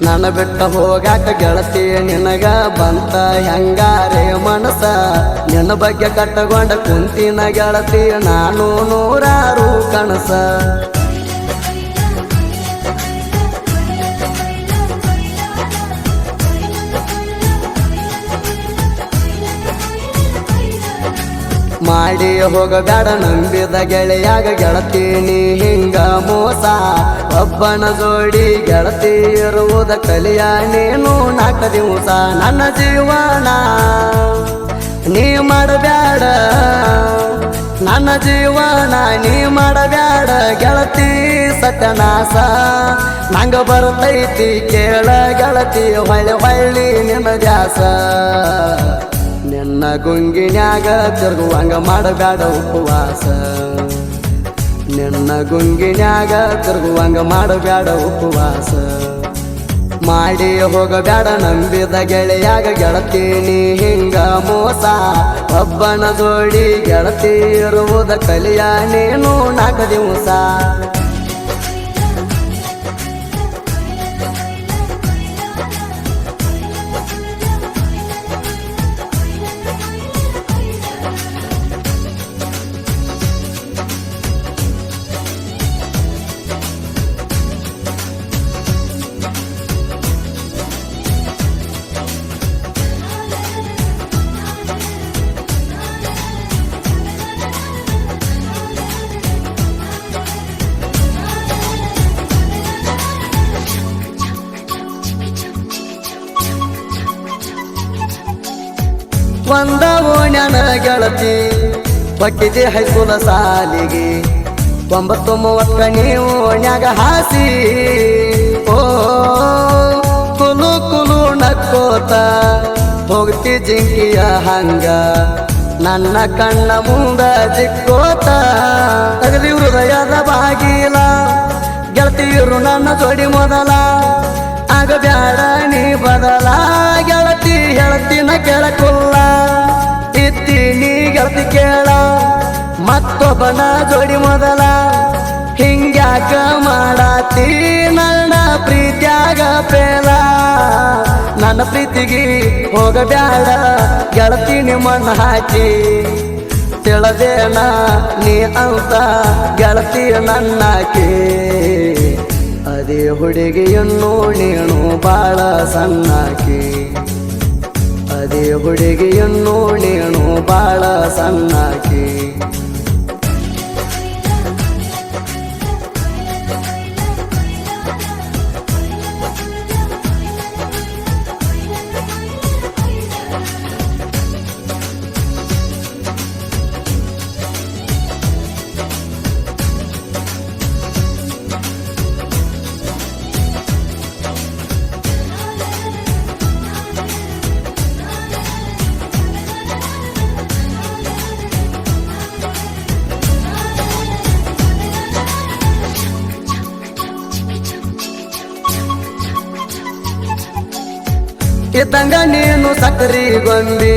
ನನ್ನ ಬಿಟ್ಟ ಹೋಗಾಕ ಗೆಳತಿ ನಿನಗ ಬಂತ ಹೆಂಗಾರೆ ಮನಸ ನಿನ್ನ ಬಗ್ಗೆ ಕಟ್ಟಗೊಂಡ ಕುಂತಿನ ಗೆಳತಿ ನಾನು ನೂರಾರು ಕನಸ ಮಾಡಿ ಹೋಗಬೇಡ ನಂಬಿದ ಗೆಳೆಯಾಗ ಗೆಳತಿ ನೀ ಹಿಂಗ ಮೋಸ ಒಬ್ಬನ ಜೋಡಿ ಗೆಳತಿ ಇರುವುದ ಕಲಿಯ ನೀನು 4 ದಿವಸ ನನ್ನ ಜೀವನ ನೀ ಮಾಡಬ್ಯಾಡ ನನ್ನ ಜೀವನ ನೀ ಮಾಡಬ್ಯಾಡ ಗೆಳತಿ ಸತ್ಯನಾಶ ನಂಗ ಬರ್ತೈತಿ ಕೇಳ ಗೆಳತಿ ಹೊಳ್ಳಿ ನಿನ್ನ ದ್ಯಾಸ ನಿನ್ನ ಗುಂಗಿನ್ಯಾಗ ತಿರುಗುವಂಗ ಮಾಡಬ್ಯಾಡ ಉಪವಾಸ ನಿನ್ನ ಗುಂಗಿನ್ಯಾಗ ತಿರುಗುವಂಗ ಮಾಡಬ್ಯಾಡ ಉಪವಾಸ ಮಾಡಿ ಹೋಗಬ್ಯಾಡ ನಂಬಿದ ಗೆಳೆಯಾಗ ಗೆಳತಿ ನೀ ಹಿಂಗ ಮೋಸ ಒಬ್ಬನ ಜೋಡಿ ಗೆಳತಿ ಇರುವುದ ಕಲಿಯ ನೀನು 4 ದಿವಸ ಒಂದ ಓಣ್ಯಾನ ಗೆಳತಿ ಹೊಕ್ಕಿದೆ ಹೈಸ್ಕೂಲ ಸಾಲಿಗೆ 9 ನೀವು ಓಣ್ಯಾಗ ಹಾಸಿ ಓ ಕುಲು ಕುಲು ನಕ್ಕೋತ ಹೋಗ್ತಿ ಜಿಂಕಿಯ ಹಂಗ ನನ್ನ ಕಣ್ಣ ಮುಂದ ಜಿಕ್ಕೋತ ತಗದಿ ಹೃದಯದ ಬಾಗಿಲ ಗೆಳತಿಯರು ನನ್ನ ಜೋಡಿ ಮೊದಲ ಆಗಬ್ಯಾಡ ನೀ ಬದಲ ಗೆಳತಿ ಹೇಳ್ತಿನ ಕೇಳಕುಲ್ಲ ಇತ್ತೀನಿ ಗೆಳತಿ ಕೇಳ ಮತ್ತೊಬ್ಬನ ಜೋಡಿ ಮೊದಲ ಹಿಂಗ್ಯಾಕ ಮಾಡಾತಿ ನನ್ನ ಪ್ರೀತ್ಯಾಗ ಪೇಲ ನನ್ನ ಪ್ರೀತಿಗೆ ಹೋಗಬ್ಯಾಡ ಗೆಳತಿ ನಿಮ್ಮನ್ನ ಹಾಕಿ ತಿಳದೇನ ನೀ ಅಂತ ಗೆಳತಿ ನನ್ನಾಕಿ ಅದೇ ಹುಡುಗಿಯನ್ನು ನೀನು ಬಾಳ ಸಣ್ಣಾಕಿ ಅದೇ ಹುಡುಗಿಯನ್ನು ನೀನು ಬಾಳ ಸಣ್ಣಾಕಿ ಇದ್ದಂಗ ನೀನು ಸಕ್ರಿ ಗೊಂಬಿ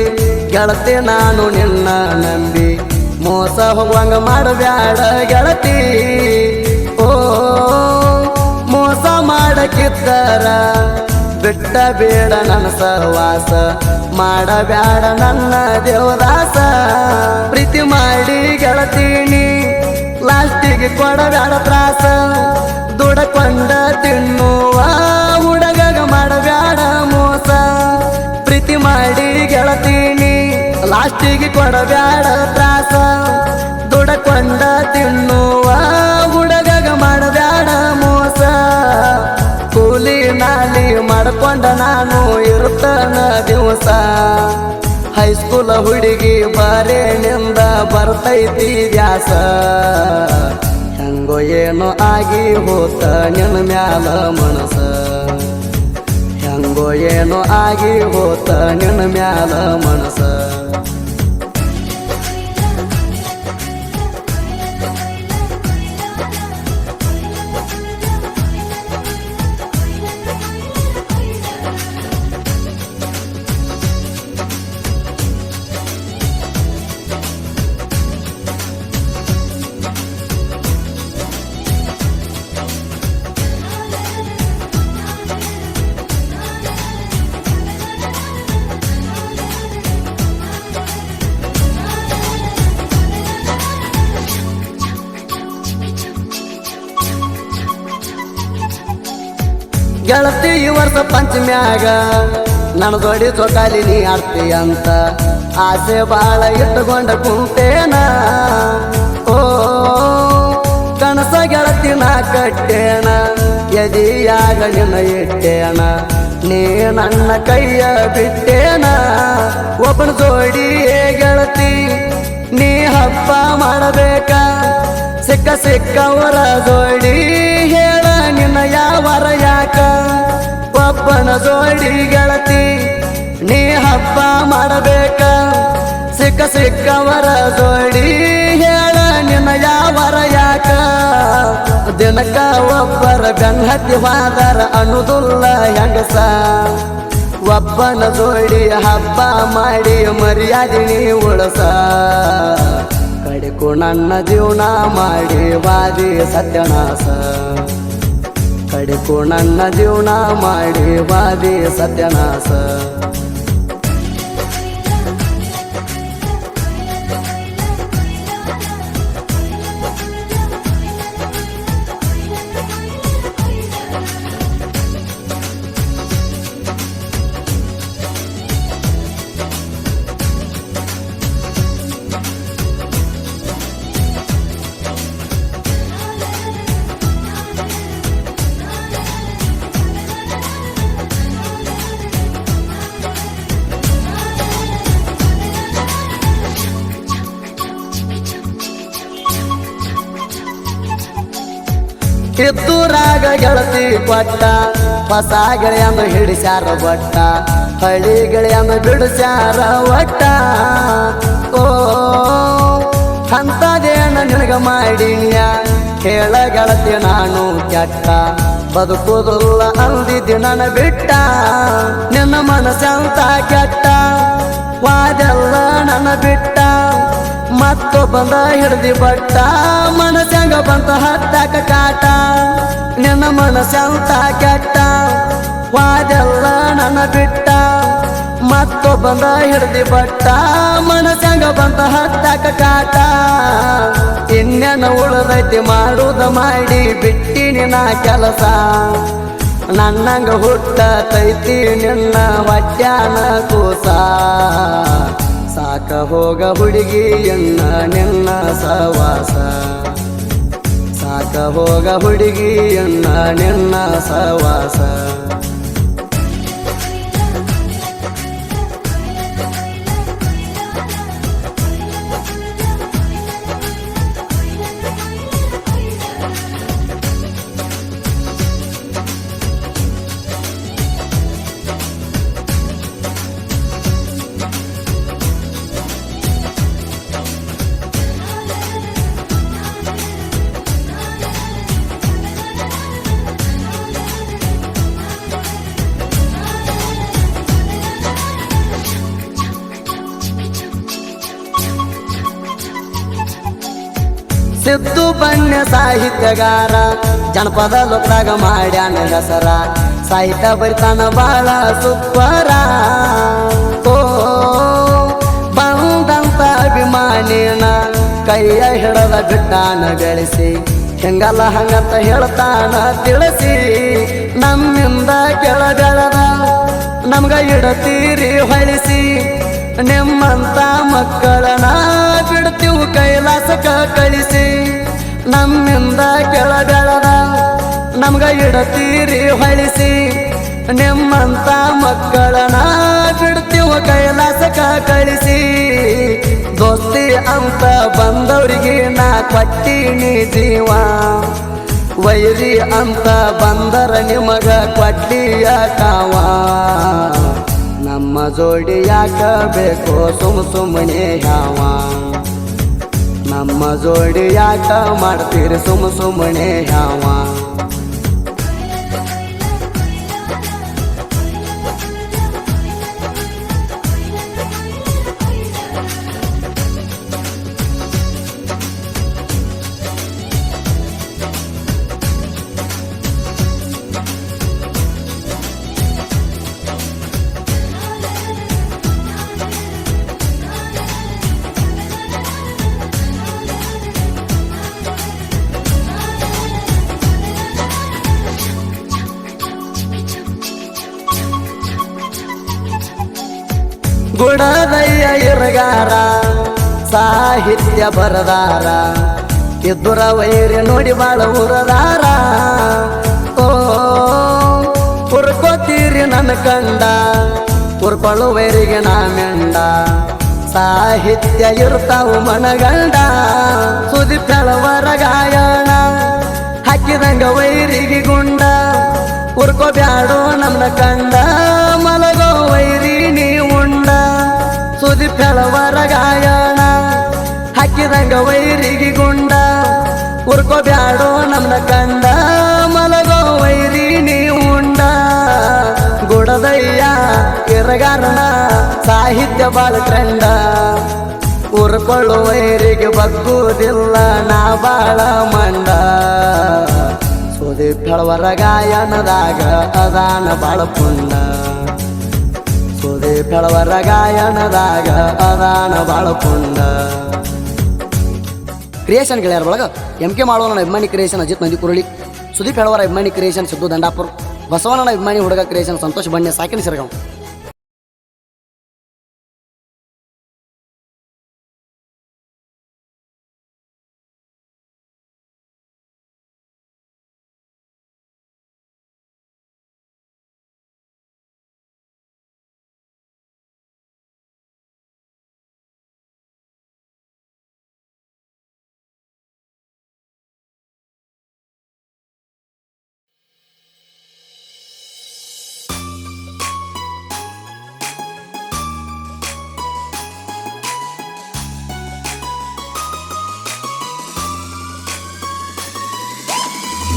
ಗೆಳತಿ ನಾನು ನಿನ್ನ ನಂಬಿ ಮೋಸ ಹೋಗುವಂಗ ಮಾಡಬ್ಯಾಡ ಗೆಳತಿ ಓ ಮೋಸ ಮಾಡಕ್ಕಿದ್ದರ ಬಿಟ್ಟ ಬೇಡ ನನ್ನ ಸಹವಾಸ ಮಾಡಬ್ಯಾಡ ನನ್ನ ದೇವದಾಸ ಪ್ರೀತಿ ಮಾಡಿ ಗೆಳತೀನಿ ಲಾಸ್ಟಿಗೆ ಕೊಡಬ್ಯಾಡ ತ್ರಾಸ ದುಡಕೊಂಡ ತಿನ್ನುವ ಹುಡುಗಗ ಮಾಡಬ್ಯಾಡ ಮೋಸ ಪ್ರೀತಿ ಮಾಡಿ ಗೆಳತೀನಿ ಲಾಸ್ಟಿಗೆ ಕೊಡಬ್ಯಾಡ ತ್ರಾಸ ದುಡಕೊಂಡ ತಿನ್ನುವ ಹುಡುಗಗ ಮಾಡಬ್ಯಾಡ ಮೋಸ ಕೂಲಿ ನಾಲಿ ಮಾಡ್ಕೊಂಡ ನಾನು ಇರುತ್ತನ ದಿವಸ ಹೈಸ್ಕೂಲ ಹುಡುಗಿ ಬರೇನಿಂದ ಬರ್ತೈತಿ ವ್ಯಾಸ ಹೆಂಗೋ ಏನೋ ಆಗಿ ಹೋತ ನಿನ್ನ ಮ್ಯಾಲ ಮನಸ ಹೆಂಗೋ ಏನೋ ಆಗಿ ಹೋತ ನಿನ್ನ ಮ್ಯಾಲ ಮನಸ ಗೆಳತಿ ಈ ವರ್ಷ ಪಂಚಮ್ಯಾಗ ನನ್ನ ಜೋಡಿ ಜೋಕಾಲಿ ನೀ ಆಡ್ತಿ ಅಂತ ಆಸೆ ಬಾಳ ಇಟ್ಟುಕೊಂಡ ಕುಂತೇನ ಓ ಕನಸ ಗೆಳತಿ ನಾ ಕಟ್ಟೇನ ಎದಿಯಾಗ ನಿನ್ನ ಇಟ್ಟೇನ ನೀ ನನ್ನ ಕೈಯ ಬಿಟ್ಟೇನ ಒಬ್ಬನ ಜೋಡಿ ಗೆಳತಿ ನೀ ಹಬ್ಬ ಮಾಡಬೇಕ ಸಿಕ್ಕ ಸಿಕ್ಕವರ ಜೋಡಿ ಹೇಳ ನಿನ್ನ ಯಾವರ ಯಾಕ ಒಬ್ಬನ ಜೋಡಿ ಗೆಳತಿ ನೀ ಹಬ್ಬ ಮಾಡಬೇಕ ಸಿಕ್ಕ ಸಿಕ್ಕವರ ಜೋಡಿ ಹೇಳ ನಿನ್ನ ಯಾವರ ಯಾಕ ದಿನಕ ಒಬ್ಬರ ಬೆನ್ನತ್ತಿ ವಾದರ ಅನ್ನುದುಲ್ಲ ಹೆಂಗಸ ಒಬ್ಬನ ಜೋಡಿ ಹಬ್ಬ ಮಾಡಿ ಮರ್ಯಾದೆ ನೀ ಉಳಸ ಕಡಿಕು ನನ್ನ ಜೀವನ ಮಾಡಿ ವಾದಿ ಸತ್ಯನಾಶ ಕಡಿಕು ನನ್ನ ಜೀವನ ಮಾಡಿ ವಾದಿ ಸತ್ಯನಾಶ ಕಿತ್ತೂರಾಗ ಗೆಳತಿ ಕೊಟ್ಟ ಹೊಸ ಗೆಳೆಯನ್ನ ಹಿಡಿಸ್ಯಾರ ಬಟ್ಟ ಹಳ್ಳಿ ಗೆಳೆಯನ್ನ ಬಿಡಿಸ್ಯಾರ ಒಟ್ಟ ಓ ಅಂತದೇನ ನಿನಗ ಮಾಡಿನ್ಯ ಹೇಳ ಗೆಳತಿ ನಾನು ಕೆಟ್ಟ ಬದುಕುದಿಲ್ಲ ಅಂದಿದ್ದಿ ನನ್ನ ಬಿಟ್ಟ ನಿನ್ನ ಮನಸ್ಸಂತ ಕೆಟ್ಟ ವಾದೆಲ್ಲ ನನ್ನ ಬಿಟ್ಟ ಮತ್ತೊಬ್ಬಂದ ಹಿಡ್ದಿ ಬಟ್ಟ ಮನಸ್ಸಂಗ ಬಂತ ಹತ್ತಾಕ ಕಾಟ ನಿನ್ನ ಮನಸ್ಸಂತ ಕೆಟ್ಟ ವಾದೆಲ್ಲ ನನ್ನ ಬಿಟ್ಟ ಮತ್ತೊಬ್ಬಂದ ಹಿಡ್ದಿ ಬಟ್ಟ ಮನಸ್ಸಂಗ ಬಂತ ಹತ್ತಾಕ ಕಾಟ ಇನ್ನೇನ ಉಳದೈತಿ ಮಾಡುದ ಮಾಡಿ ಬಿಟ್ಟಿನಿ ನಾ ಕೆಲಸ ನನ್ನಂಗ ಹುಟ್ಟತೈತಿ ನಿನ್ನ ಹೊಟ್ಯಾನ ಕೂಸ ಸಾಕ ಹೋಗ ಹುಡುಗಿ ಎನ್ನ ನಿನ್ನ ಸವಾಸ ಸಾಕ ಹೋಗ ಹುಡುಗಿ ಎನ್ನ ನಿನ್ನ ಸವಾಸ ಸಿದ್ದು ಬಣ್ಣ ಸಾಹಿತ್ಯಗಾರ ಜನಪದ ಲೋಕದಾಗ ಮಾಡ್ಯಾನ ಹೆಸರ ಸಾಹಿತ್ಯ ಬರಿತಾನ ಬಾಳ ಸುಪ್ಪರ ಓ ಬಂದಂತ ಅಭಿಮಾನಿನ ಕೈಯ ಹಿಡದ ಬಿಟ್ಟಾನ ಬೆಳೆಸಿ ಹೆಂಗಲ್ಲ ಹಂಗಂತ ಹೇಳ್ತಾನ ತಿಳಿಸಿ ನಮ್ಮಿಂದ ಕೆಳಗೆಳದ ನಮ್ಗ ಇಡತೀರಿ ಹೊಳಿಸಿ ನಿಮ್ಮಂತ ಮಕ್ಕಳನ ಬಿಡ್ತೀವಿ ಕೈಲಾಸಕ ಕಳಿಸಿ ನಮ್ಮಿಂದ ಕೆಳಗೆಳದ ನಮ್ಗ ಇಡತೀರಿ ಹೊಳಿಸಿ ನಿಮ್ಮಂತ ಮಕ್ಕಳನ ಬಿಡ್ತೀವಿ ಕೈಲಾಸಕ ಕಳಿಸಿ ದೋಸ್ತಿ ಅಂತ ಬಂದವ್ರಿಗೆ ನಾ ಕೊಟ್ಟಿನಿ ಜೀವ ವೈರಿ ಅಂತ ಬಂದರ ನಿಮಗ ಕೊಟ್ಟಿಯ ಕಾವ ನಮ್ಮ ಜೋಡಿ ಯಾಕ ಬೇಕೋ ಸುಮ್ಮನೆ ಯಾವ ನಮ್ಮ ಜೋಡಿ ಯಾಕ ಮಾಡ್ತೀರಿ ಸುಮ್ಮನೆ ಯಾವ ಗುಡದಯ್ಯ ಇರಗಾರ ಸಾಹಿತ್ಯ ಬರದಾರ ಇದ್ದುರ ವೈರಿ ನೋಡಿ ಬಾಳ ಉರದಾರ ಓ ಉರ್ಕೋತೀರಿ ನನ್ನ ಕಂಡ ಉರ್ಕೊಳ್ಳುವೈರಿಗೆ ನಾ ಮೆಂಡ ಸಾಹಿತ್ಯ ಇರ್ತಾವು ಮನಗಂಡ ಸುದಿ ಬೆಳವರ ಗಾಯಣ ಹಾಕಿದಂಗ ವೈರಿಗೆ ಗುಂಡ ಉರ್ಕೋ ಬ್ಯಾಡೋ ನಮ್ನ ಕಂಡ ಮಲಗೋ ವೈರಿ ನೀ ಉಂಡ ಸುದಿ ಬೆಳವರ ಗಾಯಣ ಹಾಕಿದಂಗ ವೈರಿಗೆ ಗುಂಡ ಉರ್ಕೋ ಬ್ಯಾಡೋ ನಮ್ನ ಕಂಡ ಮಲಗೋ ವೈರಿ ನೀ ಉಂಡ ಗುಡದಯ್ಯ ಇರಗಾರನ ಸಾಹಿತ್ಯ ಬಾಳ ಟ್ರೆಂಡ ಉರ್ಕೊಳ್ಳು ವೈರಿಗೆ ಬಗ್ಗುವುದಿಲ್ಲ ನಾ ಬಾಳ ಮಂಡ ಸುದಿ ಬೆಳವರ ಗಾಯನದಾಗ ಅದಾನ ಬಾಳ ಪುಂಡ ಸುದಿ ಬೆಳವರ ಗಾಯನದಾಗ ಅದಾನ ಬಾಳ ಪುಂಡ ಕ್ರಿಯೇಷನ್ ಗೆಳೆಯರ ಒಳಗ MK ಮಾಡೋಣ ಅಭಿಮಾನಿ ಕ್ರಿಯೇಷನ್ ಅಜಿತ್ ನಂದಿ ಕುರಳಿ ಸುದೀಪ್ ಹೇಳವರ ಅಭಿಮಾನಿ ಕ್ರಿಯೇಷನ್ ಸಿದ್ದು ದಂಡಾಪುರ್ ಬಸವಣ್ಣನ ಅಭಿಮಾನಿ ಹುಡುಗ ಕ್ರಿಯೇಷನ್ ಸಂತೋಷ್ ಬಣ್ಣ ಸಾಕಿನ ಸಿರಗಾಂವ್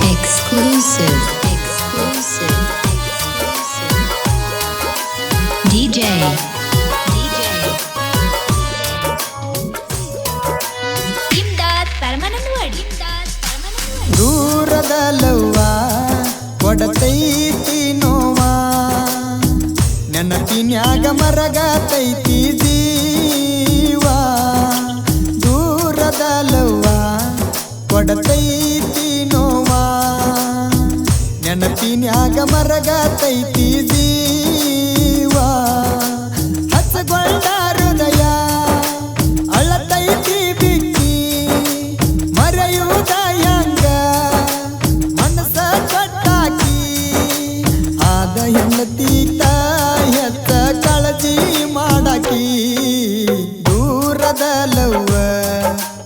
Exclusive. DJ. Imdad Parmananwad. ದೂರದ ಲವ್ವ ಕೊಡತೈತಿ ನೋವ ನೆನಪಿನ್ಯಾಗ ಮರಗತೈತಿ ಜೀವ ದೂರದ ಲವ್ವ ಕೊಡತೈತಿ ನೋವ ನೆನಪಿನ್ಯಾಗ ಮರಗತೈತಿ ಜೀವ ಹಚ್ಚಗೊಂಡ ಹೃದಯ ಅಳತೈತಿ ಬಿಕ್ಕಿ ಮರೆಯುವುದ ಹೆಂಗ ಮನಸ ಕಟ್ಟಾಕಿ ಆದ ಹೆಂಡತಿ ಹೆತ್ತ ಕಾಳಜಿ ಮಾಡಾಕಿ ದೂರದ ಲವ್ವ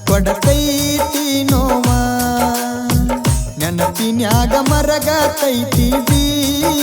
ಕೊಡತೈತಿ ನೋವ ನೆನಪಿನ್ಯಾಗ ಮರಗತೈತಿ ಜೀವ